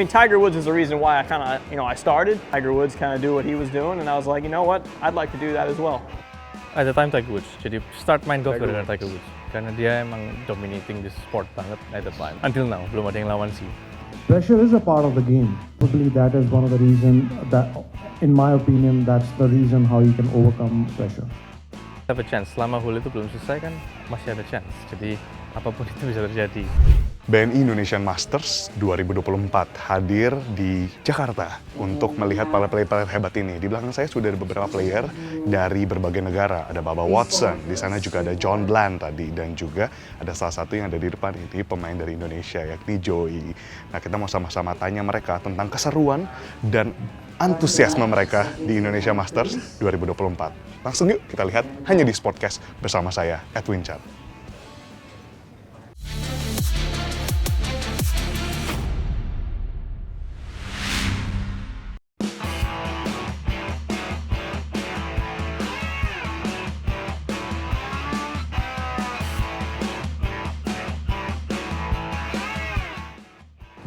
mean, Tiger Woods is the reason why I kind of, I started. Tiger Woods kind of do what he was doing, and I was like, you know what, I'd like to do that as well. At the time Tiger Woods, jadi start main golf dengan Tiger Woods. Karena dia emang dominating the sport banget at the time. Until now, belum ada yang lawan sih. Pressure is a part of the game. Probably that is one of the reasons that, in my opinion, that's the reason how you can overcome pressure. Have a chance. Selama hole itu belum selesai kan masih ada chance. Jadi apapun itu bisa terjadi. BNI Indonesian Masters 2024 hadir di Jakarta untuk melihat para player-player hebat ini. Di belakang saya sudah ada beberapa player dari berbagai negara. Ada Bubba Watson, di sana juga ada John Bland tadi, dan juga ada salah satu yang ada di depan ini pemain dari Indonesia, yakni Joey. Nah, kita mau sama-sama tanya mereka tentang keseruan dan antusiasme mereka di Indonesia Masters 2024. Langsung yuk kita lihat hanya di Sportcast bersama saya, Edwin Chan.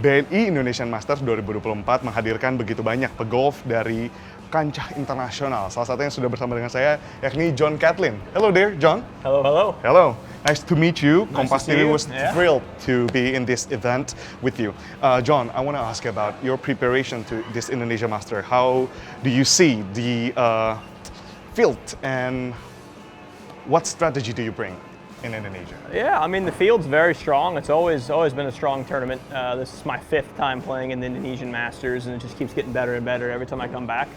BNI Indonesian Masters 2024 menghadirkan begitu banyak pegolf dari kancah internasional. Salah satu yang sudah bersama dengan saya yakni John Catlin. Hello there, John. Hello, hello. Hello. Nice to meet you. Nice Kompas to see TV you. was Yeah. thrilled to be in this event with you. John, I want to ask about your preparation to this Indonesia Master. How do you see the field and what strategy do you bring in Indonesia? Yeah, I mean, the field's very strong. It's always been a strong tournament. This is my 5th time playing in the Indonesian Masters, and it just keeps getting better and better every time I come back.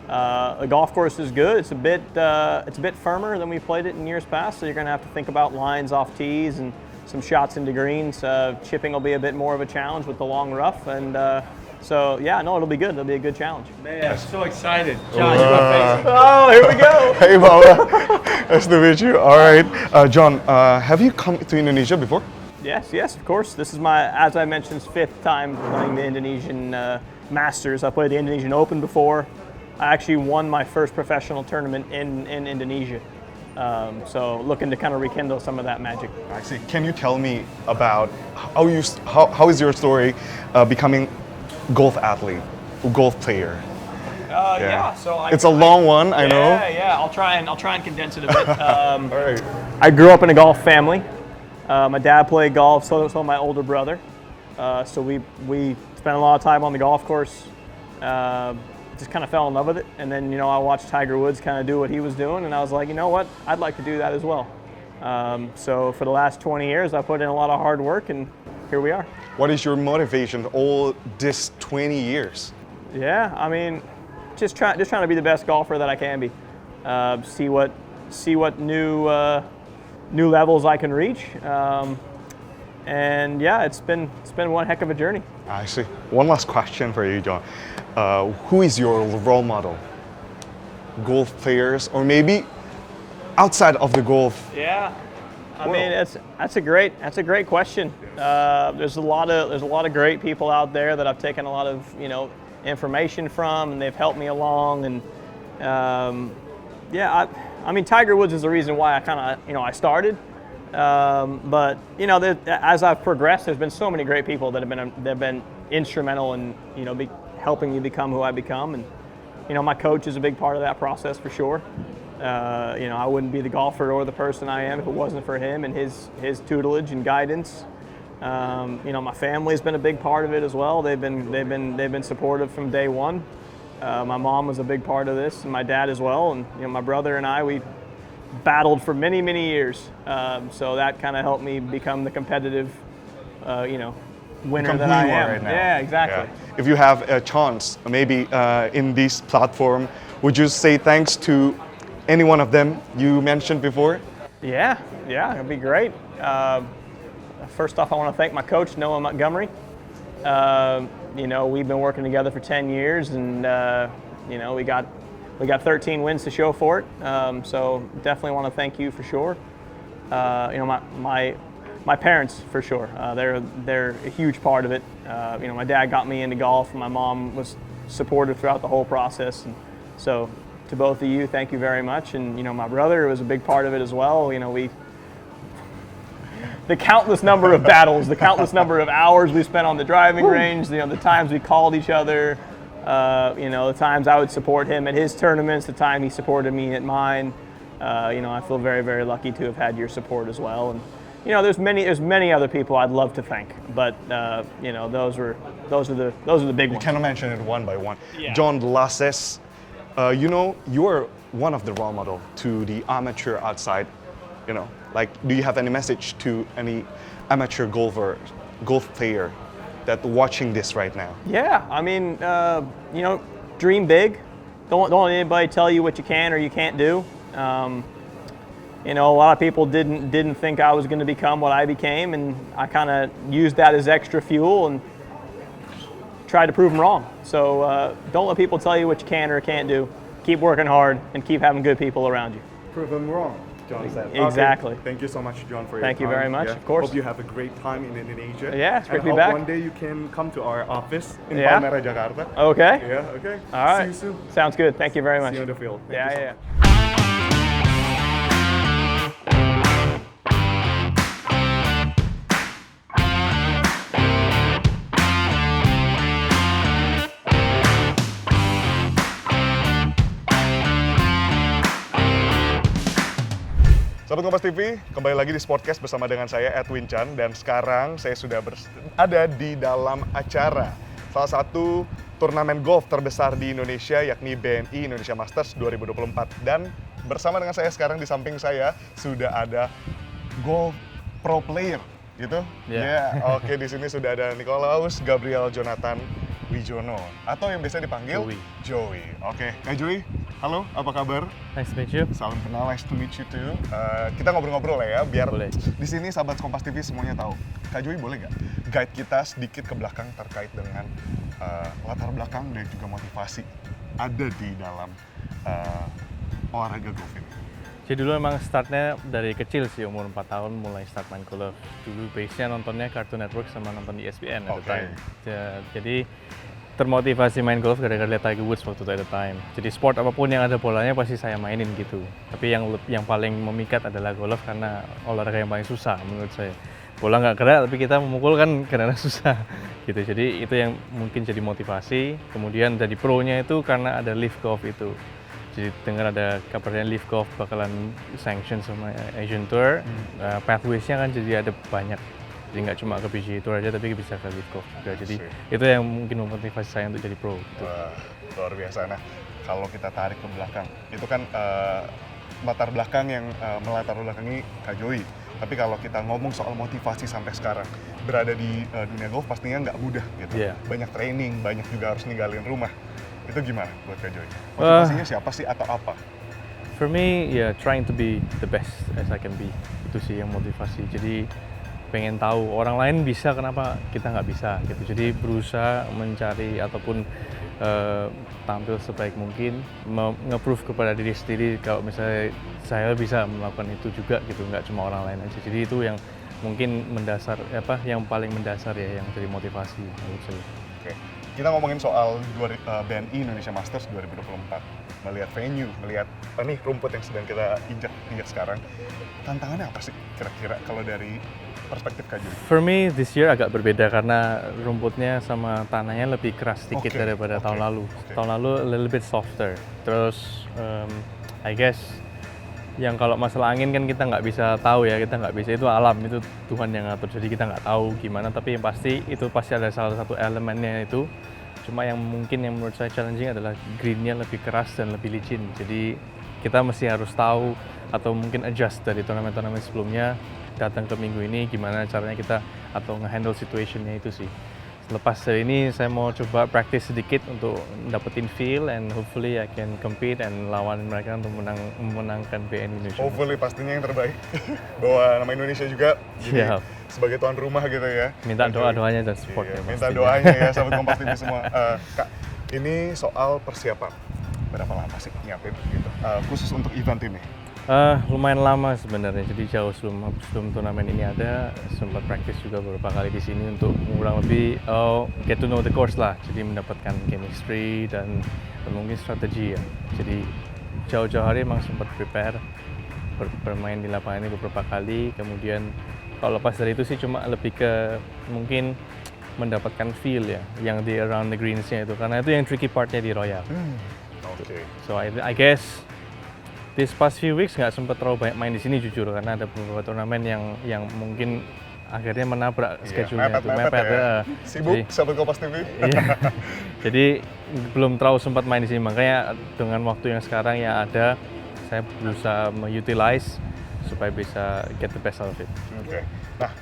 The golf course is good. It's a bit firmer than we played it in years past, so you're going to have to think about lines off tees and some shots into greens. Chipping will be a bit more of a challenge with the long rough, and so yeah, no, it'll be good. It'll be a good challenge. Man, I'm so excited. John, you're my favorite. Oh, here we go. Hey, Baba. Nice to meet you. All right. John, have you come to Indonesia before? Yes, of course. This is my, as I mentioned, 5th time playing the Indonesian Masters. I played the Indonesian Open before. I actually won my first professional tournament in Indonesia. So looking to kind of rekindle some of that magic. I see. Can you tell me about how is your story becoming golf athlete, golf player? Yeah. So It's a long one, I know. Yeah. I'll try and condense it a bit. All right. I grew up in a golf family. My dad played golf, so did my older brother. So we spent a lot of time on the golf course. Just kind of fell in love with it, and then I watched Tiger Woods kind of do what he was doing, and I was like, you know what, I'd like to do that as well. So for the last 20 years, I put in a lot of hard work, and here we are. What is your motivation all this 20 years? Yeah, I mean, just trying to be the best golfer that I can be. See what new levels I can reach. And yeah, it's been one heck of a journey. I see. One last question for you, John. Who is your role model? Golf players, or maybe outside of the golf? Yeah, I mean that's a great question. There's a lot of great people out there that I've taken a lot of information from, and they've helped me along. And yeah, I mean, Tiger Woods is the reason why I kind of I started. But as I've progressed, there's been so many great people that have been instrumental in helping me become who I become, and my coach is a big part of that process for sure. I wouldn't be the golfer or the person I am if it wasn't for him and his tutelage and guidance. My family's been a big part of it as well. They've been supportive from day one. My mom was a big part of this, and my dad as well, and my brother and we battled for many years, so that kind of helped me become the competitive winner that I am right now. Yeah, exactly. Yeah. If you have a chance, maybe in this platform, would you say thanks to any one of them you mentioned before? Yeah, it'd be great. First off, I want to thank my coach, Noah Montgomery. We've been working together for 10 years, and we got 13 wins to show for it. So definitely want to thank you for sure. My parents for sure. They're a huge part of it. My dad got me into golf, and my mom was supportive throughout the whole process. And so to both of you, thank you very much. And my brother was a big part of it as well. the countless number of battles, the countless number of hours we spent on the driving range, the times we called each other, the times I would support him at his tournaments, the time he supported me at mine. I feel very, very lucky to have had your support as well. And there's many other people I'd love to thank, but those are the big ones. Can I mention it one by one? Yeah. John Lasses, you are one of the role model to the amateur outside. Do you have any message to any amateur golf player that watching this right now? Yeah, I mean, dream big. Don't let anybody tell you what you can or you can't do. A lot of people didn't think I was going to become what I became, and I kind of used that as extra fuel and tried to prove them wrong. So don't let people tell you what you can or can't do. Keep working hard and keep having good people around you. Prove them wrong, John said. Exactly. Okay. Thank you so much, John, for your time. Thank you very much, of course. Hope you have a great time in Indonesia. Yeah, it's great to be hope back. one day you can come to our office in Yeah. Palmera, Jakarta. Okay. Yeah, okay. All right. See you soon. Sounds good. Thank you very much. See you on the field. Thank you so Yeah, much. yeah. Sahabat Kompas TV, kembali lagi di Sportcast bersama dengan saya Edwin Chan, dan sekarang saya sudah ada di dalam acara salah satu turnamen golf terbesar di Indonesia, yakni BNI Indonesia Masters 2024. Dan bersama dengan saya sekarang di samping saya sudah ada golf pro player, gitu? Yeah. Yeah. Oke, di sini sudah ada Nikolaus Gabriel Jonathan Wijono, atau yang biasa dipanggil Joey. Oke, Kak Joey, halo, apa kabar? Nice to meet you. Salam kenal, nice to meet you too. Kita ngobrol-ngobrol lah ya, biar Boleh. di sini sahabat Kompas TV semuanya tahu. Kak Joey boleh nggak guide kita sedikit ke belakang terkait dengan latar belakang dan juga motivasi ada di dalam olahraga golf ini? Jadi dulu emang startnya dari kecil sih, umur 4 tahun mulai start main golf. Dulu base-nya nontonnya Cartoon Network sama nonton ESPN at the Oke. time. Jadi termotivasi main golf gara-gara lihat Tiger Woods waktu itu at the time. Jadi sport apapun yang ada bolanya pasti saya mainin gitu. Tapi yang paling memikat adalah golf karena olahraga yang paling susah menurut saya. Bola nggak gerak tapi kita memukul kan karena susah gitu. Jadi itu yang mungkin jadi motivasi. Kemudian jadi pro-nya itu karena ada Live Golf itu. Jadi dengar ada kabarnya Live Golf bakalan sanction sama Asian Tour. Pathways-nya kan jadi ada banyak. Jadi nggak cuma ke PGA Tour aja tapi bisa ke Live Golf juga. Jadi itu yang mungkin memotivasi saya untuk jadi pro. Gitu. Wah, luar biasa. Nah, kalau kita tarik ke belakang, itu kan latar belakang yang melatar belakangi Kak Joey. Tapi kalau kita ngomong soal motivasi sampai sekarang, berada di dunia golf pastinya nggak mudah gitu. Yeah. Banyak training, banyak juga harus ninggalin rumah. Itu gimana buat Kak Joey? Motivasinya siapa sih atau apa? For me, trying to be the best as I can be. Itu sih yang motivasi. Jadi pengen tahu orang lain bisa, kenapa kita nggak bisa gitu. Jadi berusaha mencari ataupun tampil sebaik mungkin, nge-proof kepada diri sendiri kalau misalnya saya bisa melakukan itu juga gitu, nggak cuma orang lain aja. Jadi itu yang mungkin mendasar, yang paling mendasar ya, yang jadi motivasi menurut saya. Oke. Kita ngomongin soal BNI Indonesia Masters 2024. Melihat venue, melihat nih rumput yang sedang kita injak sekarang. Tantangannya apa sih kira-kira kalau dari perspektif Kak Joey? For me, this year agak berbeda karena rumputnya sama tanahnya lebih keras sedikit daripada tahun lalu. Tahun lalu a little bit softer. Terus, I guess yang kalau masalah angin kan kita nggak bisa tahu ya, kita nggak bisa, itu alam, itu Tuhan yang ngatur, jadi kita nggak tahu gimana, tapi yang pasti itu pasti ada salah satu elemennya itu. Cuma yang mungkin yang menurut saya challenging adalah greennya lebih keras dan lebih licin, jadi kita mesti harus tahu atau mungkin adjust dari turnamen-turnamen sebelumnya, datang ke minggu ini gimana caranya kita atau nge-handle situationnya itu sih. Lepas dari ini saya mau coba practice sedikit untuk dapetin feel and hopefully I can compete and lawan mereka untuk memenangkan BNI Indonesia. Hopefully pastinya yang terbaik. Bawa nama Indonesia juga. Jadi Siap. sebagai tuan rumah gitu ya. Minta doa-doanya dan support Iya, ya minta pastinya. doanya ya sahabat Kompas TV semua. Kak, ini soal persiapan. Berapa lama sih nyiapin gitu? Khusus untuk event ini. Lumayan lama sebenarnya, jadi jauh sebelum turnamen ini ada, sempat practice juga beberapa kali di sini untuk kurang lebih get to know the course lah, jadi mendapatkan chemistry dan mungkin strategi ya. Jadi jauh-jauh hari emang sempat prepare, bermain di lapangan ini beberapa kali, kemudian Kalau lepas dari itu sih cuma lebih ke mungkin mendapatkan feel ya, yang di around the greens-nya itu, karena itu yang tricky partnya di Royal. Oke. So I guess this past few weeks nggak sempat terlalu banyak main di sini jujur, karena ada beberapa turnamen yang mungkin akhirnya menabrak schedule-nya itu mepet. ya. Sibuk, Jadi- sahabat Kompas TV. Iya. Jadi belum terlalu sempat main di sini, makanya dengan waktu yang sekarang yang ada, saya berusaha mengutilize supaya bisa get the best out of it. Oke. Nah,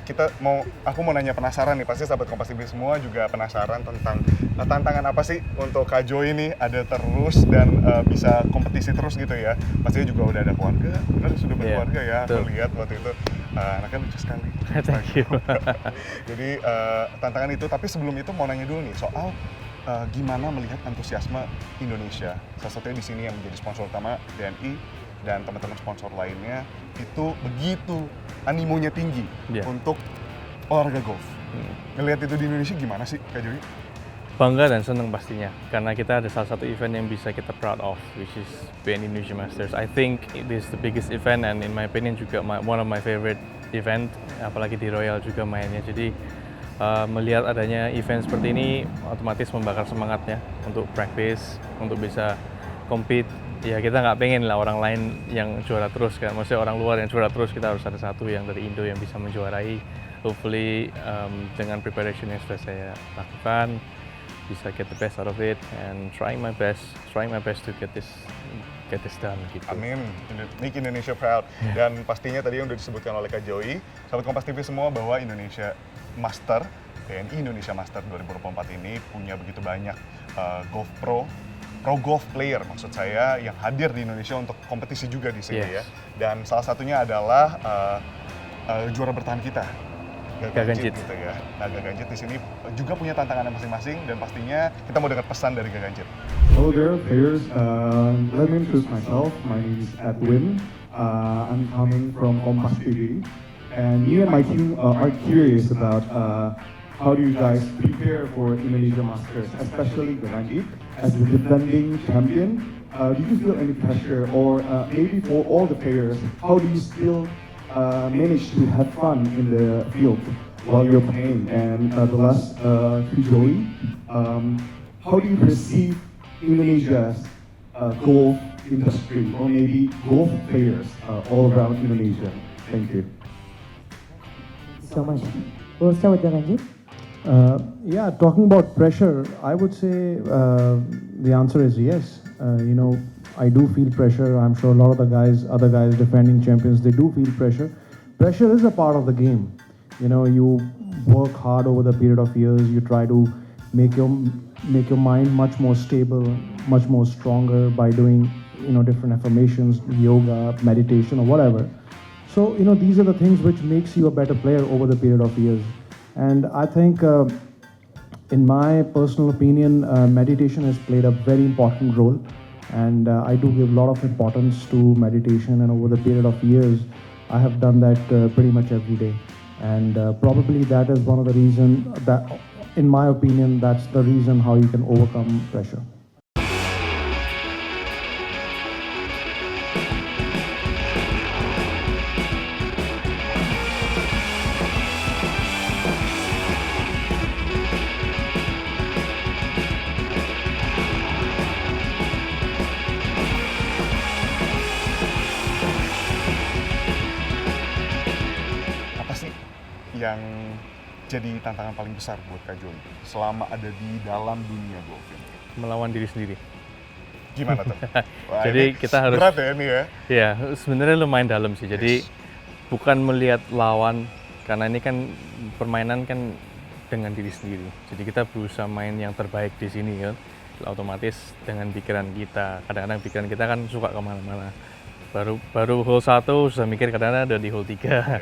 aku mau nanya, penasaran nih, pasti sahabat Kompas TV semua juga penasaran tentang tantangan apa sih untuk Kak Joy ini ada terus dan bisa kompetisi terus gitu ya. Pastinya juga udah ada keluarga, benar sudah Iya, berkeluarga ya. Aku betul. lihat waktu itu anaknya lucu sekali. Thank you. Jadi tantangan itu, tapi sebelum itu mau nanya dulu nih soal gimana melihat antusiasme Indonesia. Salah satunya di sini yang menjadi sponsor utama BNI dan teman-teman sponsor lainnya itu begitu animonya tinggi Iya. untuk olahraga golf. Ngelihat itu di Indonesia gimana sih Kak Joy? Bangga dan senang pastinya, karena kita ada salah satu event yang bisa kita proud of, which is BNI Indonesia Masters. I think it is the biggest event and in my opinion juga one of my favorite event, apalagi di Royal juga mainnya. Jadi melihat adanya event seperti ini otomatis membakar semangatnya untuk practice, untuk bisa compete. Ya kita nggak pengen lah orang lain yang juara terus kan, maksudnya orang luar yang juara terus, kita harus ada satu yang dari Indo yang bisa menjuarai. Hopefully dengan preparation yang sudah saya lakukan, bisa get the best out of it and trying my best to get this done gitu. Amin, make Indonesia proud. Dan pastinya tadi yang udah disebutkan oleh Kak Joy, sahabat Kompas TV semua, bahwa Indonesia Master, BNI Indonesia Master 2024 ini punya begitu banyak pro golf player maksud saya yang hadir di Indonesia untuk kompetisi juga di sini ya. Yes. Dan salah satunya adalah juara bertahan kita, Gaganjit. gitu ya. Nah, Gaganjit di sini juga punya tantangan masing-masing dan pastinya kita mau dengar pesan dari Gaganjit. Hello there, players. Let me introduce myself. My name is Edwin. I'm coming from Kompas TV, and me and my team are curious about how do you guys prepare for Indonesia Masters, especially Gaganjit as the defending champion. Do you feel any pressure, or maybe for all the players, how do you still manage to have fun in the field while you're playing? And the last to Joey, how do you perceive Indonesia's golf industry, or maybe golf players all around Indonesia? Thank you. So much. We'll start with Gaganjit. Yeah, talking about pressure, I would say the answer is yes. I do feel pressure. I'm sure a lot of the other guys, defending champions, they do feel pressure. Pressure is a part of the game. You work hard over the period of years. You try to make your mind much more stable, much more stronger by doing different affirmations, yoga, meditation, or whatever. So these are the things which makes you a better player over the period of years. And I think, in my personal opinion, meditation has played a very important role. And I do give a lot of importance to meditation. And over the period of years, I have done that pretty much every day. And probably that is one of the reasons that, in my opinion, that's the reason how you can overcome pressure. Apa sih yang jadi tantangan paling besar buat Kak Joy selama ada di dalam dunia golf ini? Melawan diri sendiri. Gimana tuh? Wah, Jadi ini kita harus- berat ya ini ya. Ya, sebenarnya lumayan dalam sih. Jadi Yes. bukan melihat lawan, karena ini kan permainan kan dengan diri sendiri. Jadi kita berusaha main yang terbaik di sini kan. Otomatis dengan pikiran kita. Kadang-kadang pikiran kita kan suka kemana-mana. Baru hole 1 sudah mikir, kadang-kadang ada di hole 3.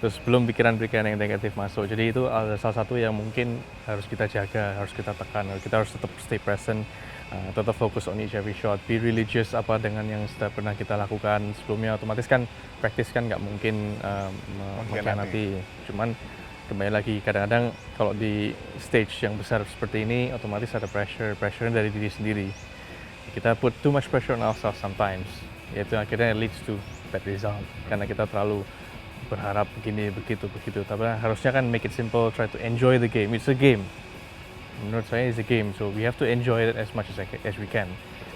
Terus belum pikiran-pikiran yang negatif masuk. Jadi itu ada salah satu yang mungkin harus kita jaga, harus kita tekan. Kita harus tetap stay present, tetap fokus on each every shot, be religious apa dengan yang sudah pernah kita lakukan sebelumnya. Otomatis kan practice kan nggak mungkin mengkhianati. Cuman kembali lagi, kadang-kadang kalau di stage yang besar seperti ini otomatis ada pressure dari diri sendiri. Kita put too much pressure on ourselves sometimes, yaitu akhirnya leads to bad result karena kita terlalu berharap begini begitu. Tapi harusnya kan make it simple, try to enjoy the game. It's a game. Menurut saya it's a game, so we have to enjoy it as much as we can.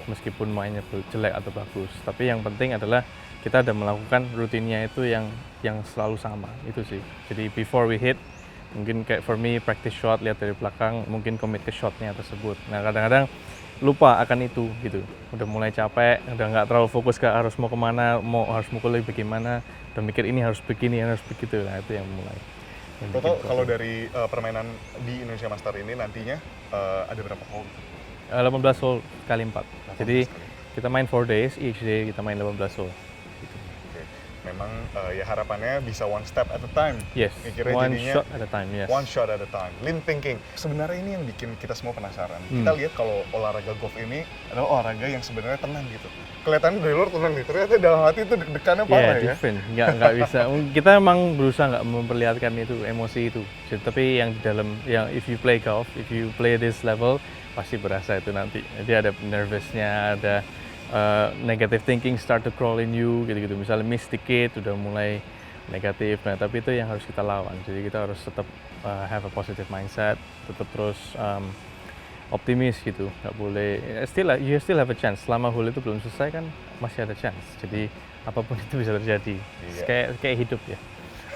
Meskipun mainnya jelek atau bagus, tapi yang penting adalah kita ada melakukan rutinnya itu yang selalu sama, itu sih. Jadi before we hit, mungkin kayak for me practice shot, lihat dari belakang, mungkin commit ke shotnya tersebut. Nah kadang-kadang lupa akan itu gitu, udah mulai capek, udah nggak terlalu fokus ke harus mau kemana, harus mukulnya bagaimana, udah mikir ini harus begini, harus begitu. Nah itu yang mulai. Total kalau dari permainan di Indonesia Master ini nantinya ada berapa hole? 18 hole kali 4. Jadi kita main 4 days, each day kita main 18 hole. Oke. Memang ya harapannya bisa one step at a time. Yes, Mikirnya one jadinya shot at a time, yes. one shot at a time. Lean thinking. Sebenarnya ini yang bikin kita semua penasaran. Kita lihat kalau olahraga golf ini adalah olahraga yang sebenarnya tenang gitu. Kelihatannya dari luar tenang nih, ternyata dalam hati itu deg-degannya parah ya. Different. Nggak bisa. Kita emang berusaha nggak memperlihatkan itu, emosi itu. Tapi yang di dalam, yang if you play golf, if you play this level, pasti berasa itu nanti. Jadi ada nervousnya, ada negative thinking start to crawl in you, gitu-gitu. Misalnya miss dikit, udah mulai negatif. Nah, tapi itu yang harus kita lawan. Jadi kita harus tetap have a positive mindset, tetap terus optimis gitu. Nggak boleh. You still have a chance. Selama hole itu belum selesai kan masih ada chance. Jadi apapun itu bisa terjadi. Iya. Kayak hidup ya.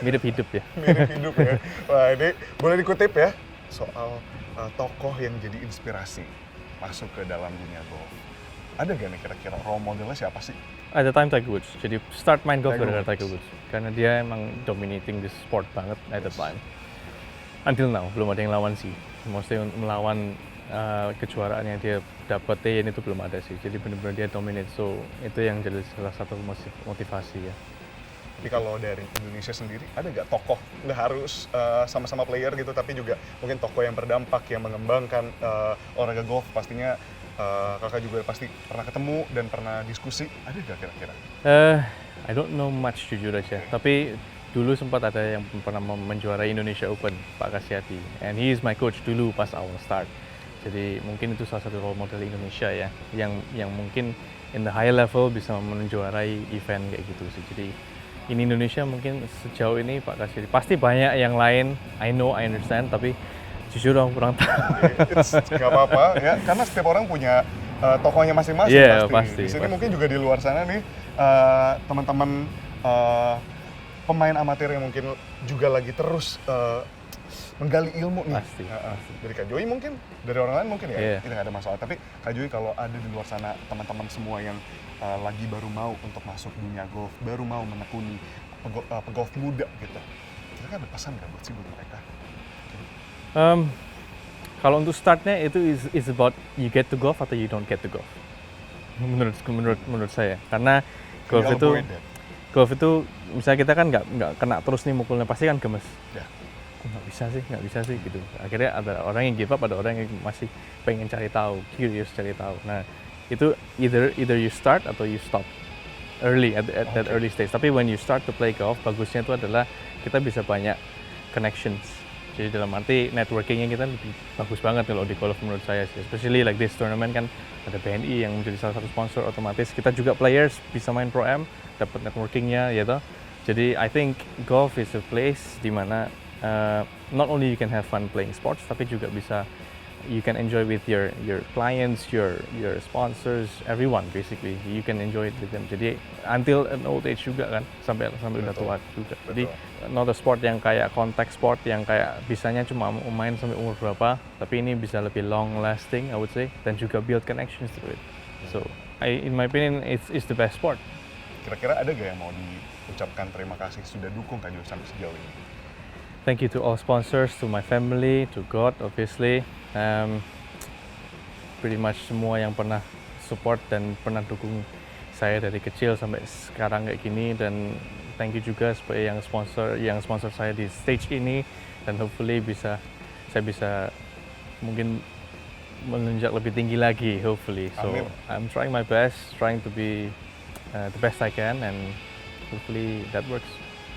Mirip hidup ya. Mirip hidup ya. Wah ini boleh dikutip ya soal tokoh yang jadi inspirasi masuk ke dalam dunia golf. Ada gak nih kira-kira role modelnya siapa sih? At the time Tiger Woods. Jadi start main golf Tiger gara-gara Tiger Woods. Karena dia emang dominating this sport banget at the time. Until now belum ada yang lawan sih. Maksudnya melawan kejuaraan yang dia dapetin itu belum ada sih. Jadi benar-benar dia dominate. So itu yang jadi salah satu motivasi ya. Tapi kalau dari Indonesia sendiri, ada nggak tokoh, nggak harus sama-sama player gitu, tapi juga mungkin tokoh yang berdampak, yang mengembangkan olahraga golf, pastinya kakak juga pasti pernah ketemu dan pernah diskusi, ada nggak kira-kira? I don't know much jujur aja, tapi dulu sempat ada yang pernah menjuarai Indonesia Open, Pak Kasyati, and he is my coach dulu pas awal start. Jadi mungkin itu salah satu role model Indonesia ya, yang mungkin in the high level bisa menjuarai event kayak gitu sih. Jadi ini Indonesia mungkin sejauh ini Pak Kasyati. Pasti banyak yang lain, I know, I understand, tapi jujur aku kurang tahu. Gak apa-apa ya, karena setiap orang punya tokohnya masing-masing pasti. Di sini mungkin juga di luar sana nih teman-teman pemain amatir yang mungkin juga lagi terus menggali ilmu nih. Pasti. Dari Kak Joy mungkin, dari orang lain mungkin ya, Yeah. itu nggak ada masalah. Tapi Kak Joy kalau ada di luar sana teman-teman semua yang lagi baru mau untuk masuk dunia golf, baru mau menekuni pegolf muda gitu, kira-kira ada pesan nggak buat mereka? Kalau untuk startnya itu is about you get to golf atau you don't get to golf. Menurut saya, karena golf itu misalnya kita kan nggak kena terus nih mukulnya, pasti kan gemes. Ya. Nggak bisa sih gitu. Akhirnya ada orang yang give up, ada orang yang masih pengen cari tahu, curious cari tahu. Nah itu either you start atau you stop early at that early stage. Tapi when you start to play golf, bagusnya itu adalah kita bisa banyak connections. Jadi dalam arti networkingnya kita lebih bagus banget kalau di golf menurut saya sih. Especially like this tournament kan ada BNI yang menjadi salah satu sponsor, otomatis kita juga players bisa main Pro Am, dapat networkingnya gitu. Jadi I think golf is a place di mana not only you can have fun playing sports, tapi juga bisa you can enjoy with your clients, your sponsors, everyone basically. You can enjoy it with them. Jadi until an old age juga kan, sampai udah tua juga. Jadi not a sport yang kayak contact sport yang kayak bisanya cuma main sampai umur berapa, tapi ini bisa lebih long lasting I would say, dan juga build connections through it. So in my opinion it's the best sport. Kira-kira ada gak yang mau diucapkan terima kasih sudah dukung Kak Joy sampai sejauh ini? Thank you to all sponsors, to my family, to God obviously. Pretty much semua yang pernah support dan pernah dukung saya dari kecil sampai sekarang kayak gini, dan thank you juga supaya yang sponsor saya di stage ini, dan hopefully saya bisa mungkin menunjak lebih tinggi lagi hopefully. So Amin. I'm trying my best, trying to be the best I can, and hopefully that works.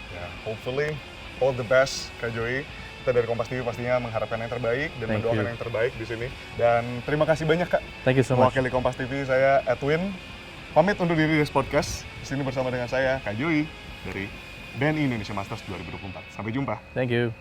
Ya, hopefully all the best Kak Joy. Kita dari Kompas TV pastinya mengharapkan yang terbaik dan Thank mendoakan you. yang terbaik di sini. Dan terima kasih banyak Kak. Thank you so much. Mewakili Kompas TV, saya Edwin. Pamit undur diri dari podcast. Di sini bersama dengan saya Kak Joy dari BNI Indonesia Masters 2024. Sampai jumpa. Thank you.